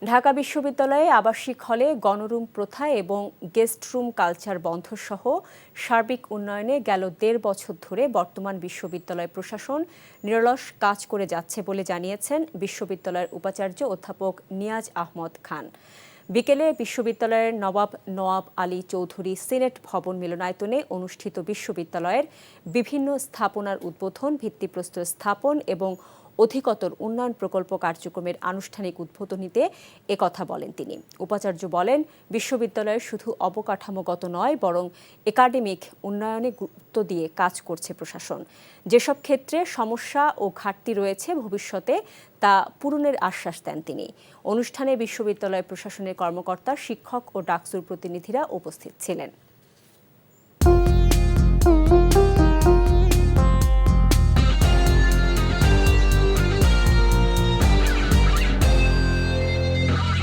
ঢাকা বিশ্ববিদ্যালয়ে আবাসিক হলে গণরুম প্রথা এবং গেস্ট রুম কালচার বন্ধসহ সার্বিক উন্নয়নে গেল ১.৫ বছর ধরে বর্তমান বিশ্ববিদ্যালয় প্রশাসন নিরলস কাজ করে যাচ্ছে বলে জানিয়েছেন বিশ্ববিদ্যালয়ের উপাচার্য অধ্যাপক নিয়াজ আহমদ খান। বিকেলে বিশ্ববিদ্যালয়ের নওয়াব আলী চৌধুরী সিনেট ভবন মিলনায়তনে অনুষ্ঠিত বিশ্ববিদ্যালয়ের বিভিন্ন স্থাপনার উদ্বোধন, ভিত্তিপ্রস্তর স্থাপন এবং অধিকতর উন্নয়ন প্রকল্প কার্যক্রমের আনুষ্ঠানিক উদ্বোধনীতে একথা বলেন তিনি। উপাচার্য বলেন, বিশ্ববিদ্যালয়ে শুধু অবকাঠামোগত নয় বরং একাডেমিক উন্নয়নে গুরুত্ব দিয়ে কাজ করছে প্রশাসন। যেসব ক্ষেত্রে সমস্যা ও ঘাটতি রয়েছে ভবিষ্যতে তা পূরণের আশ্বাস দেন তিনি। অনুষ্ঠানে বিশ্ববিদ্যালয় প্রশাসনের কর্মকর্তা, শিক্ষক ও ডাকসুর প্রতিনিধিরা উপস্থিত ছিলেন।